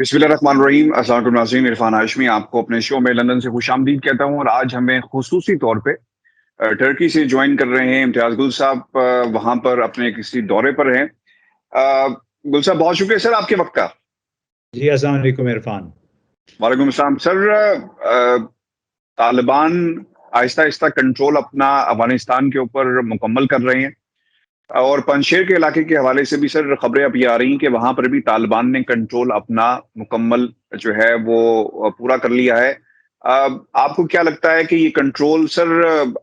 بسم اللہ الرحمن الرحیم۔ السلام علیکم ناظرین، عرفان ہاشمی آپ کو اپنے شو میں لندن سے خوش آمدید کہتا ہوں، اور آج ہمیں خصوصی طور پہ ٹرکی سے جوائن کر رہے ہیں امتیاز گل صاحب۔ وہاں پر اپنے کسی دورے پر ہیں۔ گل صاحب بہت شکریہ سر آپ کے وقت کا۔ جی السلام علیکم عرفان۔ وعلیکم السلام سر۔ طالبان آہستہ آہستہ کنٹرول اپنا افغانستان کے اوپر مکمل کر رہے ہیں، اور پنشیر کے علاقے کے حوالے سے بھی سر خبریں اب یہ آ رہی ہیں کہ وہاں پر بھی طالبان نے کنٹرول اپنا مکمل جو ہے وہ پورا کر لیا ہے۔ آپ کو کیا لگتا ہے کہ یہ کنٹرول سر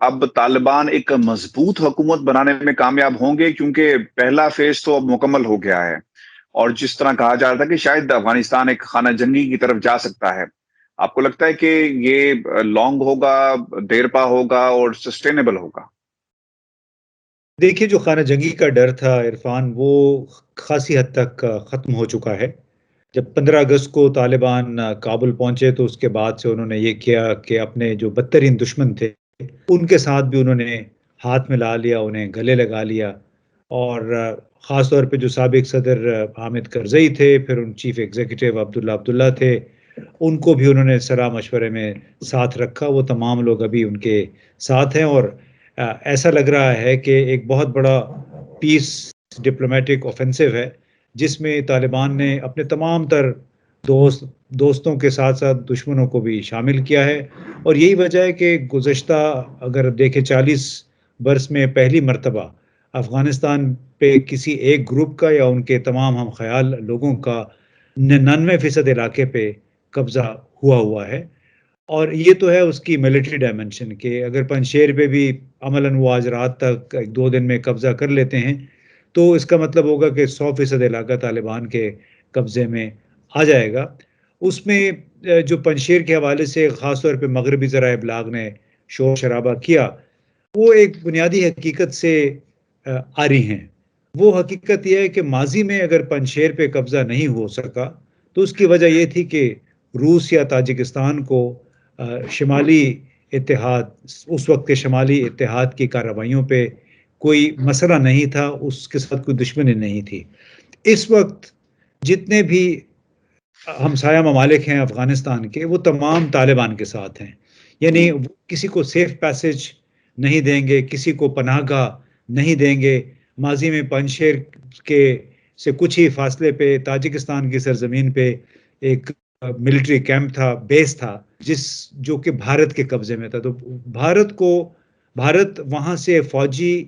اب طالبان ایک مضبوط حکومت بنانے میں کامیاب ہوں گے؟ کیونکہ پہلا فیز تو اب مکمل ہو گیا ہے، اور جس طرح کہا جا رہا تھا کہ شاید افغانستان ایک خانہ جنگی کی طرف جا سکتا ہے، آپ کو لگتا ہے کہ یہ لانگ ہوگا، دیر پا ہوگا اور سسٹینیبل ہوگا؟ دیکھیے، جو خانہ جنگی کا ڈر تھا عرفان، وہ خاصی حد تک ختم ہو چکا ہے۔ جب 15 اگست کو طالبان کابل پہنچے تو اس کے بعد سے انہوں نے یہ کیا کہ اپنے جو بدترین دشمن تھے ان کے ساتھ بھی انہوں نے ہاتھ ملا لیا، انہیں گلے لگا لیا، اور خاص طور پہ جو سابق صدر حامد کرزئی تھے، پھر ان چیف ایگزیکٹو عبداللہ تھے، ان کو بھی انہوں نے صلاح مشورے میں ساتھ رکھا۔ وہ تمام لوگ ابھی ان کے ساتھ ہیں، اور ایسا لگ رہا ہے کہ ایک بہت بڑا پیس ڈپلومیٹک اوفینسو ہے، جس میں طالبان نے اپنے تمام تر دوستوں کے ساتھ ساتھ دشمنوں کو بھی شامل کیا ہے۔ اور یہی وجہ ہے کہ گزشتہ اگر دیکھیں 40 برس میں پہلی مرتبہ افغانستان پہ کسی ایک گروپ کا یا ان کے تمام ہم خیال لوگوں کا 99% علاقے پہ قبضہ ہوا ہے۔ اور یہ تو ہے اس کی ملٹری ڈائمنشن، کہ اگر پنشیر پہ بھی عملاً وہ آج رات تک 1-2 دن میں قبضہ کر لیتے ہیں تو اس کا مطلب ہوگا کہ 100% علاقہ طالبان کے قبضے میں آ جائے گا۔ اس میں جو پنشیر کے حوالے سے خاص طور پہ مغربی ذرائع ابلاغ نے شور شرابہ کیا، وہ ایک بنیادی حقیقت سے آری ہیں۔ وہ حقیقت یہ ہے کہ ماضی میں اگر پنشیر پہ قبضہ نہیں ہو سکا تو اس کی وجہ یہ تھی کہ روس یا تاجکستان کو شمالی اتحاد، اس وقت کے شمالی اتحاد کی کارروائیوں پہ کوئی مسئلہ نہیں تھا، اس کے ساتھ کوئی دشمنی نہیں تھی۔ اس وقت جتنے بھی ہمسایہ ممالک ہیں افغانستان کے، وہ تمام طالبان کے ساتھ ہیں، یعنی وہ کسی کو سیف پیسج نہیں دیں گے، کسی کو پناہ گاہ نہیں دیں گے۔ ماضی میں پنشیر کے سے کچھ ہی فاصلے پہ تاجکستان کی سرزمین پہ ایک ملٹری کیمپ تھا، بیس تھا، جو کہ بھارت کے قبضے میں تھا۔ تو بھارت وہاں سے فوجی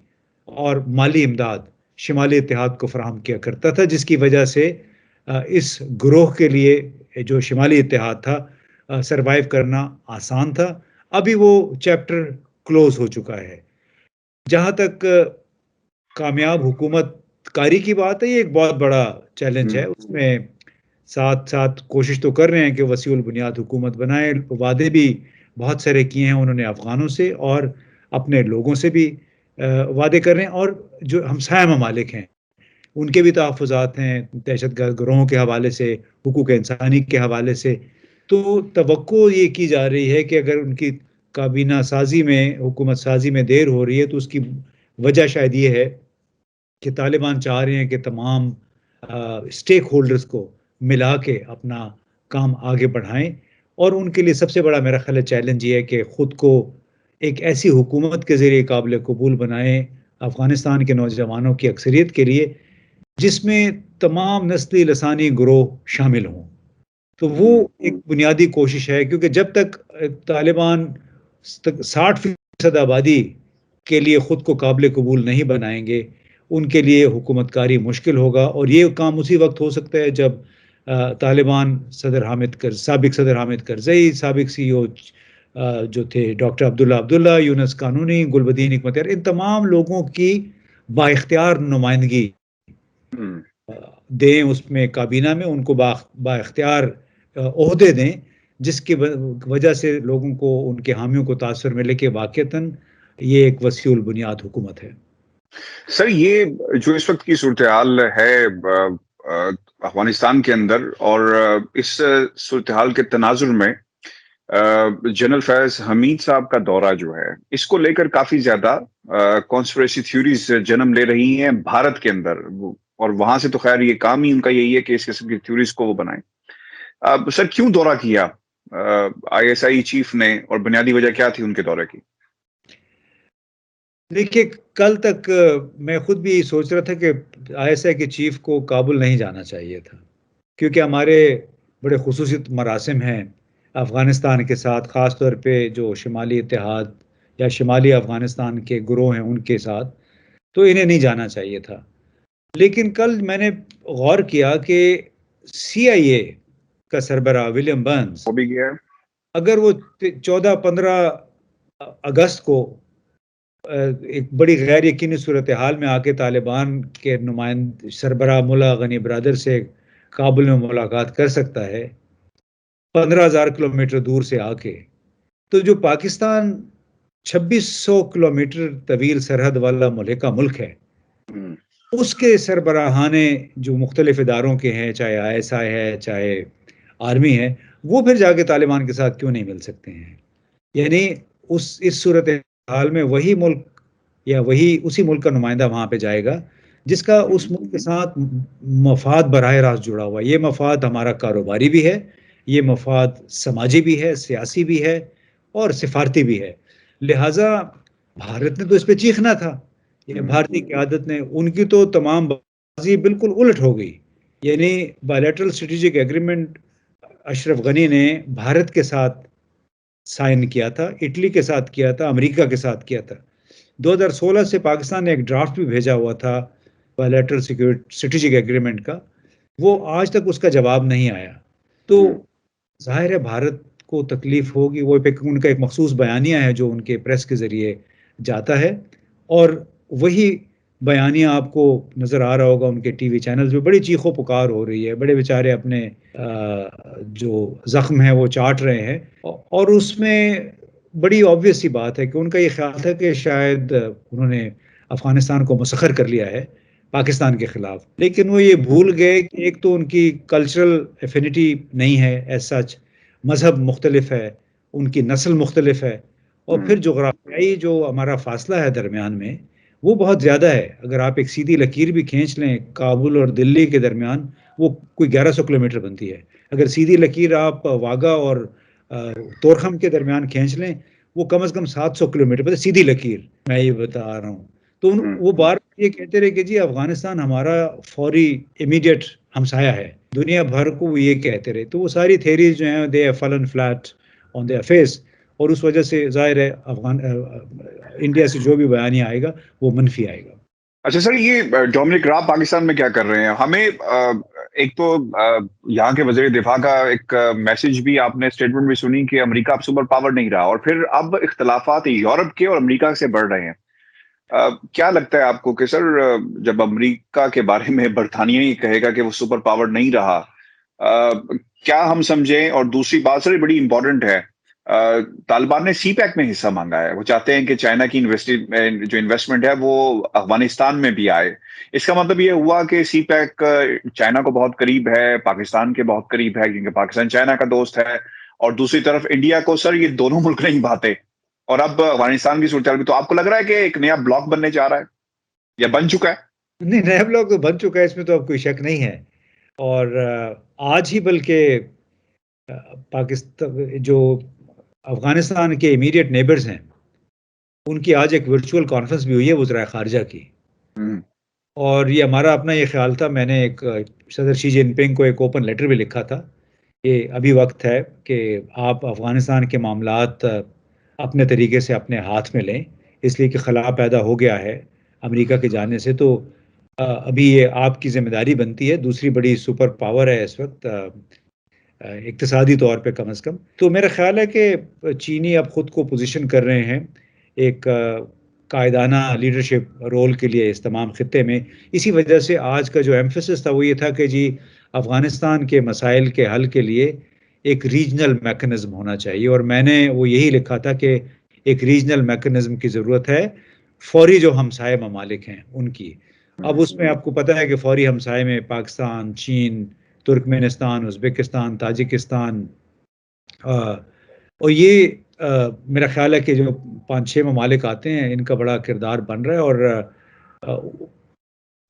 اور مالی امداد شمالی اتحاد کو فراہم کیا کرتا تھا، جس کی وجہ سے اس گروہ کے لیے جو شمالی اتحاد تھا سروائیو کرنا آسان تھا۔ ابھی وہ چیپٹر کلوز ہو چکا ہے۔ جہاں تک کامیاب حکومت کاری کی بات ہے، یہ ایک بہت بڑا چیلنج ہے۔ اس میں ساتھ ساتھ کوشش تو کر رہے ہیں کہ وسیع البنیاد حکومت بنائے، وعدے بھی بہت سارے کیے ہیں انہوں نے افغانوں سے اور اپنے لوگوں سے بھی وعدے کر رہے ہیں، اور جو ہمسایہ ممالک ہیں ان کے بھی تحفظات ہیں، دہشت گرد گروہوں کے حوالے سے، حقوق انسانی کے حوالے سے۔ تو توقع یہ کی جا رہی ہے کہ اگر ان کی کابینہ سازی میں، حکومت سازی میں دیر ہو رہی ہے تو اس کی وجہ شاید یہ ہے کہ طالبان چاہ رہے ہیں کہ تمام اسٹیک ہولڈرز کو ملا کے اپنا کام آگے بڑھائیں، اور ان کے لیے سب سے بڑا میرا خیال ہے چیلنج یہ ہے کہ خود کو ایک ایسی حکومت کے ذریعے قابل قبول بنائیں افغانستان کے نوجوانوں کی اکثریت کے لیے، جس میں تمام نسلی لسانی گروہ شامل ہوں۔ تو وہ ایک بنیادی کوشش ہے، کیونکہ جب تک طالبان 60% آبادی کے لیے خود کو قابل قبول نہیں بنائیں گے، ان کے لیے حکومت کاری مشکل ہوگا۔ اور یہ کام اسی وقت ہو سکتا ہے جب طالبان سابق صدر حامد کرزئی، سابق سی او جو تھے ڈاکٹر عبداللہ، یونس قانونی، گلبدین حکمتیار، ان تمام لوگوں کی با اختیار نمائندگی دیں اس میں کابینہ میں، ان کو با اختیار عہدے دیں، جس کی وجہ سے لوگوں کو، ان کے حامیوں کو تاثر ملے کہ واقعتاً یہ ایک وسیع البنیاد حکومت ہے۔ سر یہ جو اس وقت کی صورتحال ہے افغانستان کے اندر، اور اس صورتحال کے تناظر میں جنرل فیض حمید صاحب کا دورہ جو ہے، اس کو لے کر کافی زیادہ کانسپریسی تھیوریز جنم لے رہی ہیں بھارت کے اندر، اور وہاں سے تو خیر یہ کام ہی ان کا یہی ہے کہ اس قسم کی تھیوریز کو وہ بنائیں۔ سر کیوں دورہ کیا ISI چیف نے، اور بنیادی وجہ کیا تھی ان کے دورے کی؟ دیکھیے، کل تک میں خود بھی سوچ رہا تھا کہ ISI کے چیف کو کابل نہیں جانا چاہیے تھا، کیونکہ ہمارے بڑے خصوصی مراسم ہیں افغانستان کے ساتھ، خاص طور پہ جو شمالی اتحاد یا شمالی افغانستان کے گروہ ہیں ان کے ساتھ، تو انہیں نہیں جانا چاہیے تھا۔ لیکن کل میں نے غور کیا کہ CIA کا سربراہ ولیم برنز، وہ بھی گیا ہے۔ اگر وہ 14-15 اگست کو ایک بڑی غیر یقینی صورتحال میں آ کے طالبان کے سربراہ ملا غنی برادر سے کابل میں ملاقات کر سکتا ہے 15,000 کلومیٹر دور سے آ کے، تو جو پاکستان 2600 کلومیٹر طویل سرحد والا ملک ہے، اس کے سربراہان جو مختلف اداروں کے ہیں، چاہے ISI ہے، چاہے آرمی ہے، وہ پھر جا کے طالبان کے ساتھ کیوں نہیں مل سکتے ہیں؟ یعنی اس صورت حال میں وہی ملک یا اسی ملک کا نمائندہ وہاں پہ جائے گا جس کا اس ملک کے ساتھ مفاد براہ راست جڑا ہوا ہے۔ یہ مفاد ہمارا کاروباری بھی ہے، یہ مفاد سماجی بھی ہے، سیاسی بھی ہے اور سفارتی بھی ہے۔ لہٰذا بھارت نے تو اس پہ چیخنا تھا، یہ بھارتی قیادت نے، ان کی تو تمام بازی بالکل الٹ ہو گئی۔ یعنی bilateral strategic agreement Ashraf Ghani نے بھارت کے ساتھ سائن کیا تھا، اٹلی کے ساتھ کیا تھا، امریکہ کے ساتھ کیا تھا۔ 2016 سے پاکستان نے ایک ڈرافٹ بھی بھیجا ہوا تھا بائیلیٹرل اسٹریٹجک ایگریمنٹ کا، وہ آج تک اس کا جواب نہیں آیا۔ تو ظاہر ہے بھارت کو تکلیف ہوگی، وہ ان کا ایک مخصوص بیانیہ ہے جو ان کے پریس کے ذریعے جاتا ہے، اور وہی بیانیہ آپ کو نظر آ رہا ہوگا ان کے TV چینلز میں، بڑی چیخو پکار ہو رہی ہے، بڑے بیچارے اپنے جو زخم ہیں وہ چاٹ رہے ہیں، اور اس میں بڑی آبویس سی بات ہے کہ ان کا یہ خیال تھا کہ شاید انہوں نے افغانستان کو مسخر کر لیا ہے پاکستان کے خلاف، لیکن وہ یہ بھول گئے کہ ایک تو ان کی کلچرل ایفینٹی نہیں ہے ایز سچ، مذہب مختلف ہے، ان کی نسل مختلف ہے، اور پھر جغرافیائی جو ہمارا فاصلہ ہے درمیان میں وہ بہت زیادہ ہے۔ اگر آپ ایک سیدھی لکیر بھی کھینچ لیں کابل اور دلی کے درمیان، وہ کوئی 1100 کلومیٹر بنتی ہے۔ اگر سیدھی لکیر آپ واگا اور تورخم کے درمیان کھینچ لیں، وہ کم از کم 700 کلومیٹر سیدھی لکیر، میں یہ بتا رہا ہوں۔ تو وہ بار یہ کہتے رہے کہ جی افغانستان ہمارا فوری امیڈیٹ ہمسایہ ہے، دنیا بھر کو وہ یہ کہتے رہے۔ تو وہ ساری تھیریز جو ہیں دے fallen flat on their face, اور اس وجہ سے ظاہر ہے انڈیا سے جو بھی بیانیہ آئے گا وہ منفی آئے گا۔ اچھا سر، یہ ڈومنک راب پاکستان میں کیا کر رہے ہیں؟ ہمیں ایک تو یہاں کے وزیر دفاع کا ایک میسج بھی آپ نے اسٹیٹمنٹ بھی سنی کہ امریکہ اب سپر پاور نہیں رہا، اور پھر اب اختلافات یورپ کے اور امریکہ سے بڑھ رہے ہیں۔ کیا لگتا ہے آپ کو کہ سر جب امریکہ کے بارے میں برطانیہ ہی کہے گا کہ وہ سپر پاور نہیں رہا، کیا ہم سمجھیں؟ اور دوسری بات سر بڑی امپورٹنٹ ہے، طالبان نے سی پیک میں حصہ مانگا ہے، وہ چاہتے ہیں کہ چائنا کی جو انویسٹمنٹ ہے وہ افغانستان میں بھی آئے۔ اس کا مطلب یہ ہوا کہ سی پیک چائنا کو بہت قریب ہے، پاکستان کے بہت قریب ہے، کیونکہ پاکستان چائنا کا دوست ہے، اور دوسری طرف انڈیا کو سر یہ دونوں ملک نہیں بھاتے، اور اب افغانستان کی صورتحال بھی۔ تو آپ کو لگ رہا ہے کہ ایک نیا بلاک بننے جا رہا ہے یا بن چکا ہے؟ نہیں، نیا بلاک تو بن چکا ہے، اس میں تو اب کوئی شک نہیں ہے۔ اور آج ہی بلکہ پاکستان جو افغانستان کے امیڈیٹ نیبرز ہیں ان کی آج ایک ورچوئل کانفرنس بھی ہوئی ہے وزراء خارجہ کی، اور یہ ہمارا اپنا یہ خیال تھا، میں نے ایک صدر شی جن پنگ کو ایک اوپن لیٹر بھی لکھا تھا کہ ابھی وقت ہے کہ آپ افغانستان کے معاملات اپنے طریقے سے اپنے ہاتھ میں لیں، اس لیے کہ خلا پیدا ہو گیا ہے امریکہ کے جانے سے، تو ابھی یہ آپ کی ذمہ داری بنتی ہے، دوسری بڑی سپر پاور ہے اس وقت اقتصادی طور پہ کم از کم۔ تو میرا خیال ہے کہ چینی اب خود کو پوزیشن کر رہے ہیں ایک قائدانہ لیڈرشپ رول کے لیے اس تمام خطے میں۔ اسی وجہ سے آج کا جو ایمفیسس تھا وہ یہ تھا کہ جی افغانستان کے مسائل کے حل کے لیے ایک ریجنل میکنزم ہونا چاہیے، اور میں نے وہ یہی لکھا تھا کہ ایک ریجنل میکنزم کی ضرورت ہے فوری جو ہمسائے ممالک ہیں ان کی۔ اب اس میں آپ کو پتہ ہے کہ فوری ہمسائے میں پاکستان، چین، ترکمنستان، ازبکستان، تاجکستان، اور یہ میرا خیال ہے کہ جو 5-6 ممالک آتے ہیں ان کا بڑا کردار بن رہا ہے، اور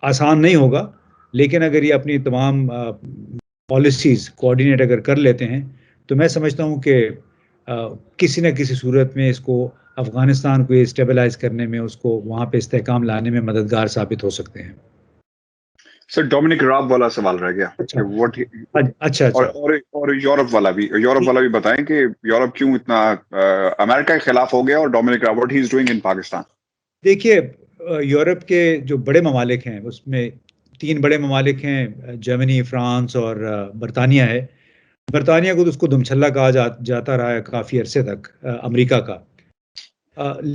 آسان نہیں ہوگا، لیکن اگر یہ اپنی تمام پالیسیز کوآرڈینیٹ اگر کر لیتے ہیں تو میں سمجھتا ہوں کہ کسی نہ کسی صورت میں اس کو افغانستان کو اسٹیبلائز کرنے میں، اس کو وہاں پہ استحکام لانے میں مددگار ثابت ہو سکتے ہیں۔ سر ڈومینک راب والا سوال رہ گیا اچھا کہ اچھا اور یورپ والا بھی بتائیں کہ یورپ کیوں اتنا امریکہ کے خلاف ہو گیا، اور Dominic Raab what he is doing in Pakistan. دیکھیے، یورپ کے جو بڑے ممالک ہیں اس میں 3 بڑے ممالک ہیں، جرمنی، فرانس اور برطانیہ ہے۔ برطانیہ کو تو اس کو دمچھلا کہا جاتا رہا ہے کافی عرصے تک امریکہ کا،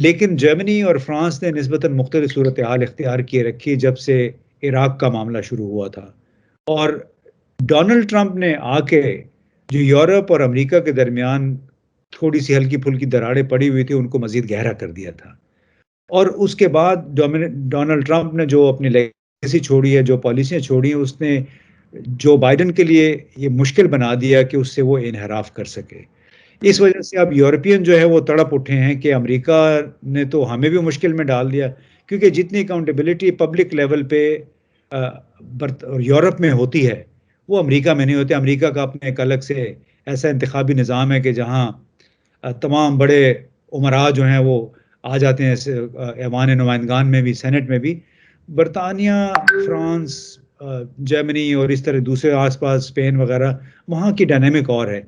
لیکن جرمنی اور فرانس نے نسبتاً مختلف صورتحال اختیار کیے رکھی جب سے عراق کا معاملہ شروع ہوا تھا، اور ڈونلڈ ٹرمپ نے آ کے جو یورپ اور امریکہ کے درمیان تھوڑی سی ہلکی پھلکی دراڑیں پڑی ہوئی تھی ان کو مزید گہرا کر دیا تھا، اور اس کے بعد ڈونلڈ ٹرمپ نے جو اپنی لیگیسی چھوڑی ہے، جو پالیسیاں چھوڑی ہیں، اس نے جو بائیڈن کے لیے یہ مشکل بنا دیا کہ اس سے وہ انحراف کر سکے۔ اس وجہ سے اب یورپین جو ہے وہ تڑپ اٹھے ہیں کہ امریکہ نے تو ہمیں بھی مشکل میں ڈال دیا، کیونکہ جتنی اکاؤنٹیبلٹی پبلک لیول پہ یورپ میں ہوتی ہے وہ امریکہ میں نہیں ہوتی۔ امریکہ کا اپنے ایک الگ سے ایسا انتخابی نظام ہے کہ جہاں تمام بڑے امراء جو ہیں وہ آ جاتے ہیں ایوان نمائندگان میں بھی، سینٹ میں بھی۔ برطانیہ، فرانس، جرمنی اور اس طرح دوسرے آس پاس اسپین وغیرہ، وہاں کی ڈائنامک اور ہے۔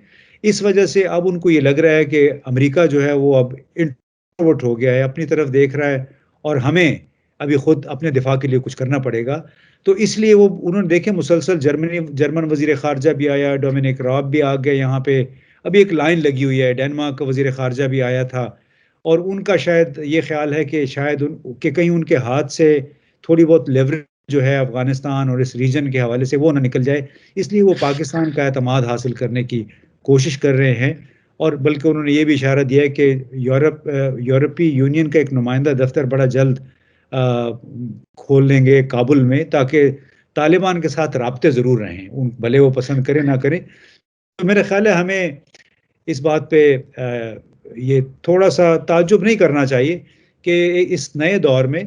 اس وجہ سے اب ان کو یہ لگ رہا ہے کہ امریکہ جو ہے وہ اب انٹروورٹ ہو گیا ہے، اپنی طرف دیکھ رہا ہے، اور ہمیں ابھی خود اپنے دفاع کے لیے کچھ کرنا پڑے گا۔ تو اس لیے وہ انہوں نے دیکھے مسلسل جرمن وزیر خارجہ بھی آیا، ڈومینک راب بھی آ گئے یہاں پہ، ابھی ایک لائن لگی ہوئی ہے، ڈینمارک کا وزیر خارجہ بھی آیا تھا، اور ان کا شاید یہ خیال ہے کہ شاید کہ کہیں ان کے ہاتھ سے تھوڑی بہت لیوریج جو ہے افغانستان اور اس ریجن کے حوالے سے وہ نہ نکل جائے، اس لیے وہ پاکستان کا اعتماد حاصل کرنے کی کوشش کر رہے ہیں۔ اور بلکہ انہوں نے یہ بھی اشارہ دیا ہے کہ یورپی یونین کا ایک نمائندہ دفتر بڑا جلد کھول لیں گے کابل میں، تاکہ طالبان کے ساتھ رابطے ضرور رہیں، بھلے وہ پسند کریں نہ کریں۔ تو میرا خیال ہے ہمیں اس بات پہ یہ تھوڑا سا تعجب نہیں کرنا چاہیے کہ اس نئے دور میں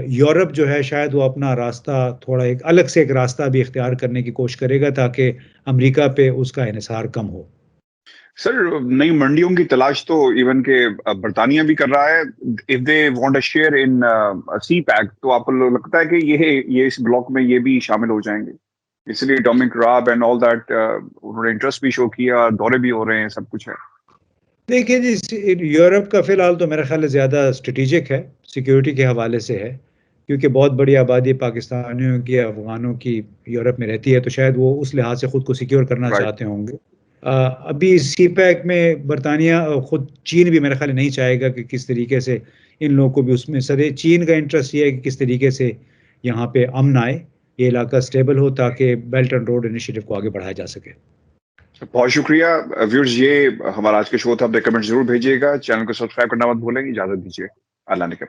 یورپ جو ہے شاید وہ اپنا راستہ تھوڑا ایک الگ سے ایک راستہ بھی اختیار کرنے کی کوشش کرے گا تاکہ امریکہ پہ اس کا انحصار کم ہو۔ سر نئی منڈیوں کی تلاش تو ایون کہ برطانیہ بھی کر رہا ہے، if they want a share in CPEC, تو آپ کو لگتا ہے کہ یہ اس بلاک میں یہ بھی شامل ہو جائیں گے؟ اس لیے ڈومینک راب اینڈ آل دیٹ انہوں نے انٹرسٹ بھی شو کیا، دورے بھی ہو رہے ہیں، سب کچھ ہے۔ دیکھیے جی، یورپ کا فی الحال تو میرا خیال ہے زیادہ اسٹریٹجک ہے، سیکیورٹی کے حوالے سے ہے، کیونکہ بہت بڑی آبادی پاکستانیوں کی، افغانوں کی یورپ میں رہتی ہے، تو شاید وہ اس لحاظ سے خود کو سیکیور کرنا رائٹ۔ چاہتے ہوں گے۔ ابھی سی پیک میں برطانیہ، خود چین بھی میرا خیال نہیں چاہے گا کہ کس طریقے سے ان لوگوں کو بھی اس میں صدے۔ چین کا انٹرسٹ یہ ہے کہ کس طریقے سے یہاں پہ امن آئے، یہ علاقہ سٹیبل ہو، تاکہ بیلٹ اینڈ روڈ انیشیٹو کو آگے بڑھایا جا سکے۔ بہت شکریہ ویورز، یہ ہمارا آج کے شو تھا، اپنے کمنٹ ضرور بھیجیے گا، چینل کو سبسکرائب کرنا مت بھولیں، اجازت دیجیے، اللہ نے